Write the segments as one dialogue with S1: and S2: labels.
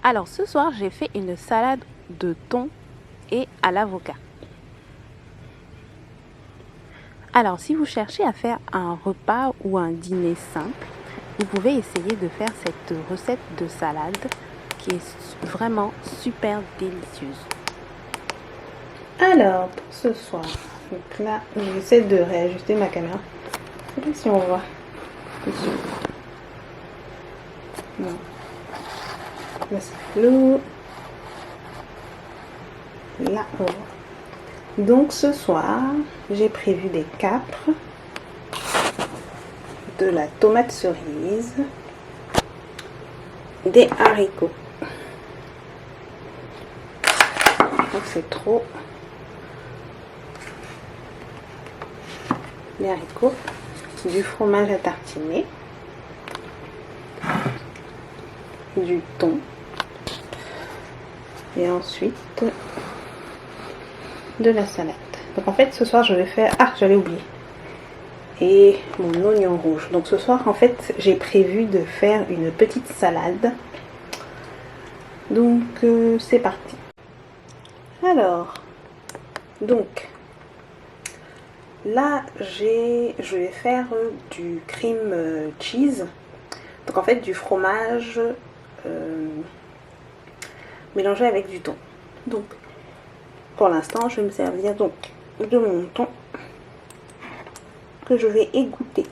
S1: Alors ce soir, j'ai fait une salade de thon et à l'avocat. Alors si vous cherchez à faire un repas ou un dîner simple, vous pouvez essayer de faire cette recette de salade qui est vraiment super délicieuse.
S2: Alors, pour ce soir, donc là, j'essaie de réajuster ma caméra. Je sais pas si on voit. Non. Là, c'est flou. Là, on voit. Donc, ce soir, j'ai prévu des capres, de la tomate cerise, des haricots. Donc, c'est trop. Les haricots, du fromage à tartiner, du thon, et ensuite de la salade. Donc en fait ce soir je vais faire... Ah, j'allais oublier. Et mon oignon rouge. Donc ce soir en fait j'ai prévu de faire une petite salade. Donc c'est parti. Alors, donc là je vais faire du cream cheese. Donc en fait du fromage mélangé avec du thon. Donc pour l'instant je vais me servir donc de mon thon que je vais égoutter.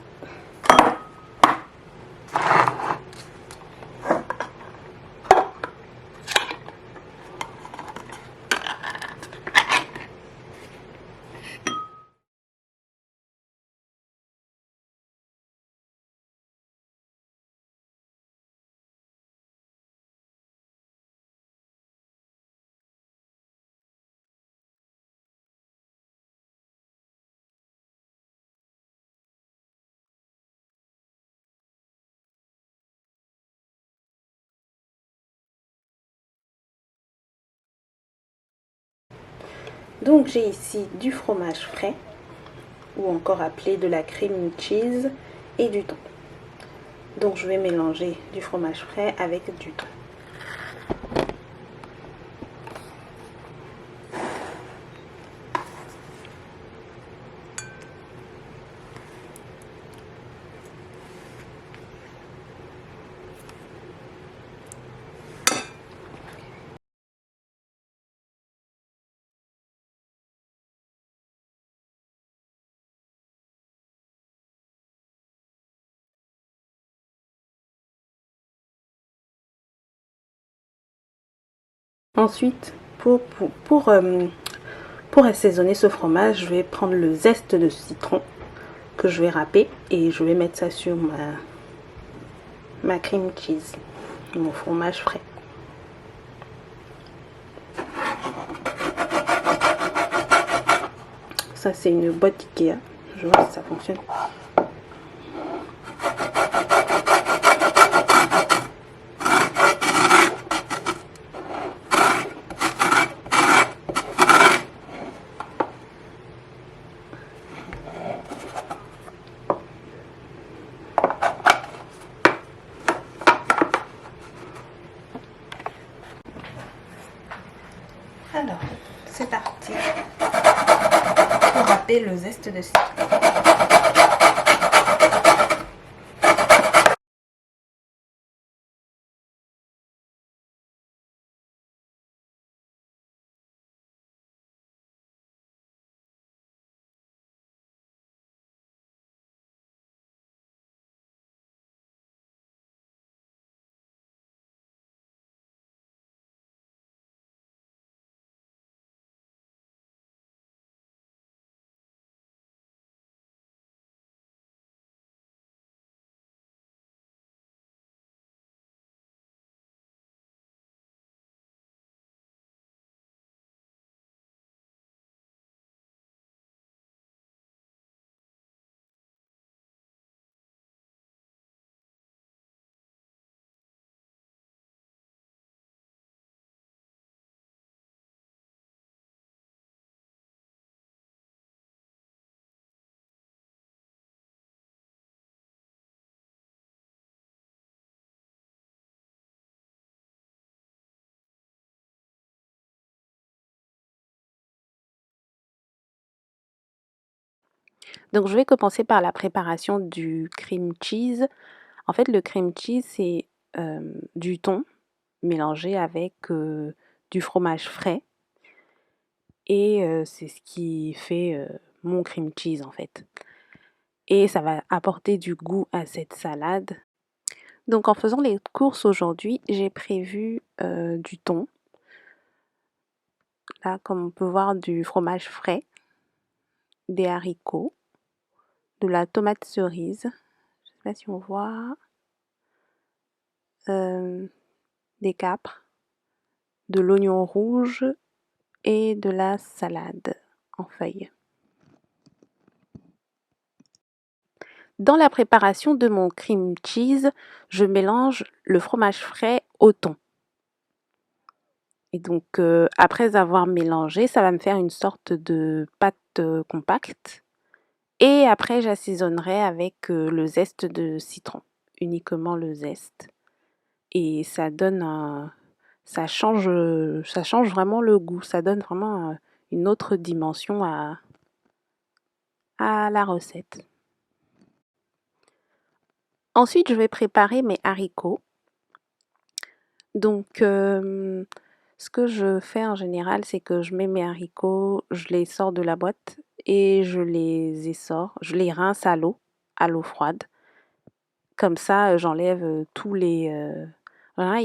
S2: Donc j'ai ici du fromage frais, ou encore appelé de la cream cheese, et du thon. Donc je vais mélanger du fromage frais avec du thon. Ensuite, pour assaisonner ce fromage, je vais prendre le zeste de citron que je vais râper et je vais mettre ça sur ma cream cheese, mon fromage frais. Ça c'est une boîte Ikea, je vois si ça fonctionne. Alors, c'est parti pour râper le zeste de citron.
S1: Donc je vais commencer par la préparation du cream cheese. En fait, le cream cheese, c'est du thon mélangé avec du fromage frais. Et c'est ce qui fait mon cream cheese en fait. Et ça va apporter du goût à cette salade. Donc en faisant les courses aujourd'hui, j'ai prévu du thon. Là, comme on peut voir, du fromage frais, des haricots, de la tomate cerise. Je ne sais pas si on voit. Des capres, de l'oignon rouge et de la salade en feuilles. Dans la préparation de mon cream cheese, je mélange le fromage frais au thon. Et donc, après avoir mélangé, ça va me faire une sorte de pâte compacte. Et après, j'assaisonnerai avec le zeste de citron, uniquement le zeste. Et ça donne ça change vraiment le goût. Ça donne vraiment une autre dimension à la recette. Ensuite, je vais préparer mes haricots. Donc, ce que je fais en général, c'est que je mets mes haricots, je les sors de la boîte et je les essore. Je les rince à l'eau froide. Comme ça, j'enlève tous les... En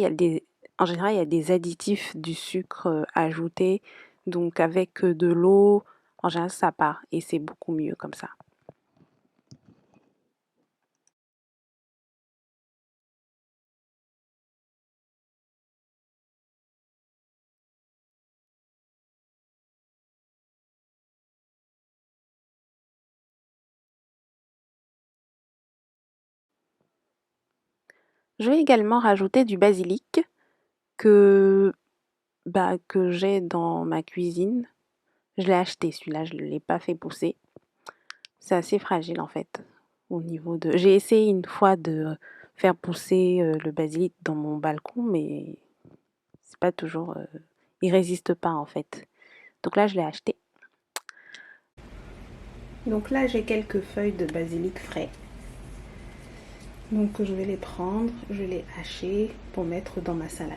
S1: général, il y a des additifs du sucre ajouté. Donc, avec de l'eau, en général, ça part et c'est beaucoup mieux comme ça. Je vais également rajouter du basilic que j'ai dans ma cuisine. Je l'ai acheté celui-là, je ne l'ai pas fait pousser. C'est assez fragile en fait. Au niveau de... J'ai essayé une fois de faire pousser le basilic dans mon balcon, mais c'est pas toujours... il résiste pas en fait. Donc là, je l'ai acheté.
S2: Donc là, j'ai quelques feuilles de basilic frais. Donc je vais les prendre, je vais les hacher pour mettre dans ma salade.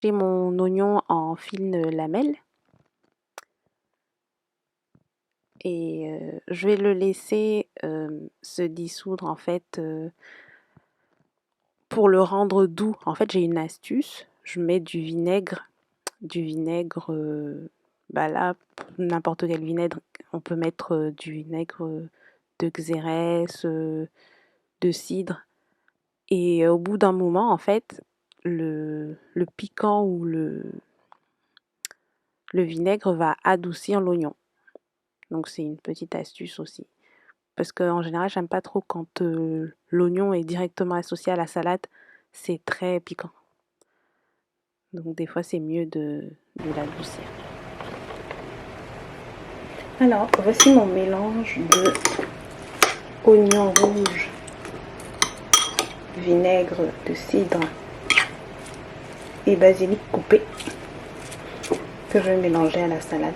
S1: J'ai mon oignon en fines lamelles. Et je vais le laisser se dissoudre en fait pour le rendre doux. En fait, j'ai une astuce. Je mets du vinaigre. Là, n'importe quel vinaigre. On peut mettre du vinaigre de xérès, de cidre. Et au bout d'un moment, en fait, le piquant ou le vinaigre va adoucir l'oignon. Donc c'est une petite astuce aussi. Parce qu'en général, j'aime pas trop quand l'oignon est directement associé à la salade. C'est très piquant. Donc des fois, c'est mieux de l'adoucir.
S2: Alors, voici mon mélange de oignon rouge, vinaigre de cidre et basilic coupé que je vais mélanger à la salade.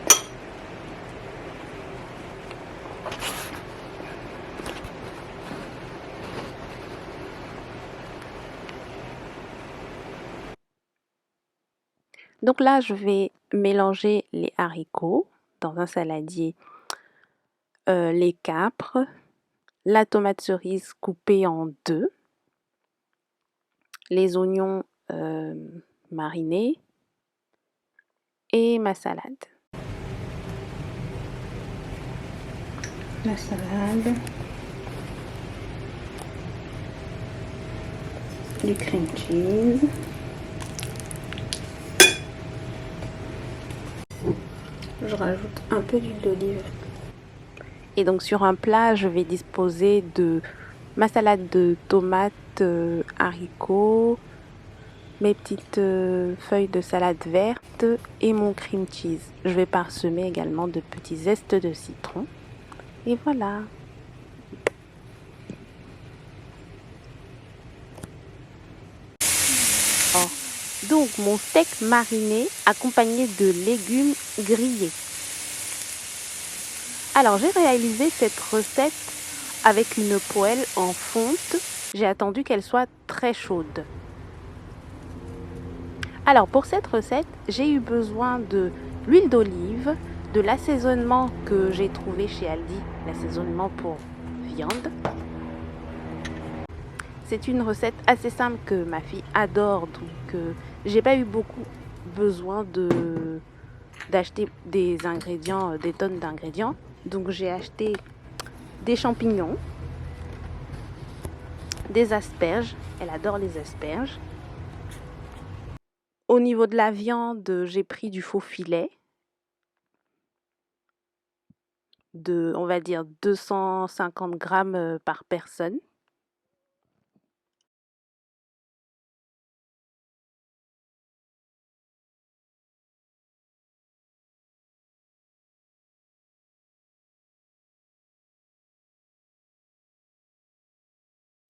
S1: Donc là, je vais mélanger les haricots dans un saladier, les capres, la tomate cerise coupée en deux, les oignons marinés et ma salade.
S2: La salade, du cream cheese, je rajoute un peu d'huile d'olive.
S1: Et donc sur un plat, je vais disposer de ma salade de tomates petites haricots, mes petites feuilles de salade verte et mon cream cheese. Je vais parsemer également de petits zestes de citron. Et voilà. Oh. Donc mon steak mariné accompagné de légumes grillés. Alors j'ai réalisé cette recette avec une poêle en fonte. J'ai attendu qu'elle soit très chaude. Alors pour cette recette, j'ai eu besoin de l'huile d'olive, de l'assaisonnement que j'ai trouvé chez Aldi, l'assaisonnement pour viande. C'est une recette assez simple que ma fille adore, donc j'ai pas eu beaucoup besoin d'acheter des ingrédients, des tonnes d'ingrédients. Donc j'ai acheté des champignons, des asperges, elle adore les asperges. Au niveau de la viande, j'ai pris du faux filet de, on va dire, 250 grammes par personne.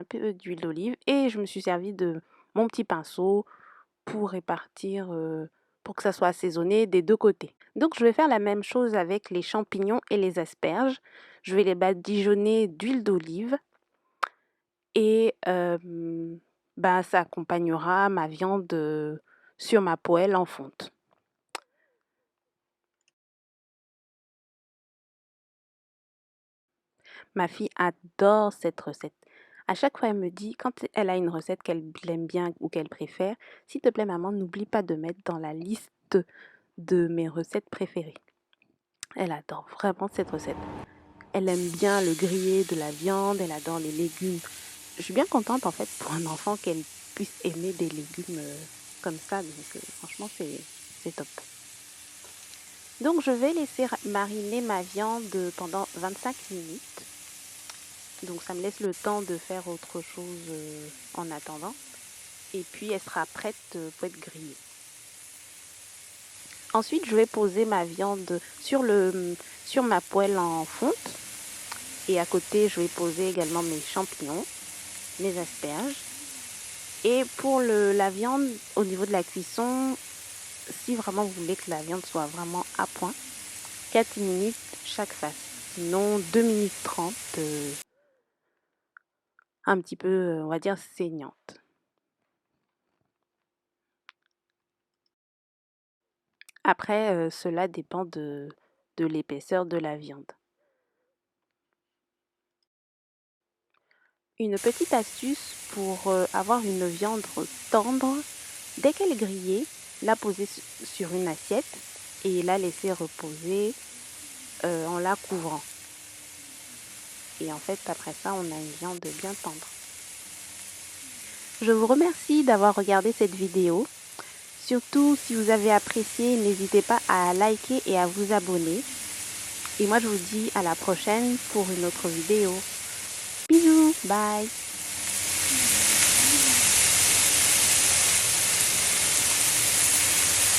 S1: Un peu d'huile d'olive et je me suis servi de mon petit pinceau pour répartir, pour que ça soit assaisonné des deux côtés. Donc je vais faire la même chose avec les champignons et les asperges. Je vais les badigeonner d'huile d'olive et ça accompagnera ma viande sur ma poêle en fonte. Ma fille adore cette recette. À chaque fois, elle me dit, quand elle a une recette qu'elle aime bien ou qu'elle préfère, s'il te plaît, maman, n'oublie pas de mettre dans la liste de mes recettes préférées. Elle adore vraiment cette recette. Elle aime bien le grillé de la viande, elle adore les légumes. Je suis bien contente en fait pour un enfant qu'elle puisse aimer des légumes comme ça. Donc franchement, c'est top. Donc je vais laisser mariner ma viande pendant 25 minutes. Donc ça me laisse le temps de faire autre chose en attendant. Et puis elle sera prête pour être grillée. Ensuite, je vais poser ma viande sur ma poêle en fonte. Et à côté, je vais poser également mes champignons, mes asperges. Et pour la viande, au niveau de la cuisson, si vraiment vous voulez que la viande soit vraiment à point, 4 minutes chaque face. Sinon, 2 minutes 30, un petit peu, on va dire, saignante. Après, cela dépend de l'épaisseur de la viande. Une petite astuce pour avoir une viande tendre, dès qu'elle est grillée, la poser sur une assiette et la laisser reposer en la couvrant. Et en fait, après ça, on a une viande bien tendre. Je vous remercie d'avoir regardé cette vidéo. Surtout, si vous avez apprécié, n'hésitez pas à liker et à vous abonner. Et moi, je vous dis à la prochaine pour une autre vidéo. Bisous, bye!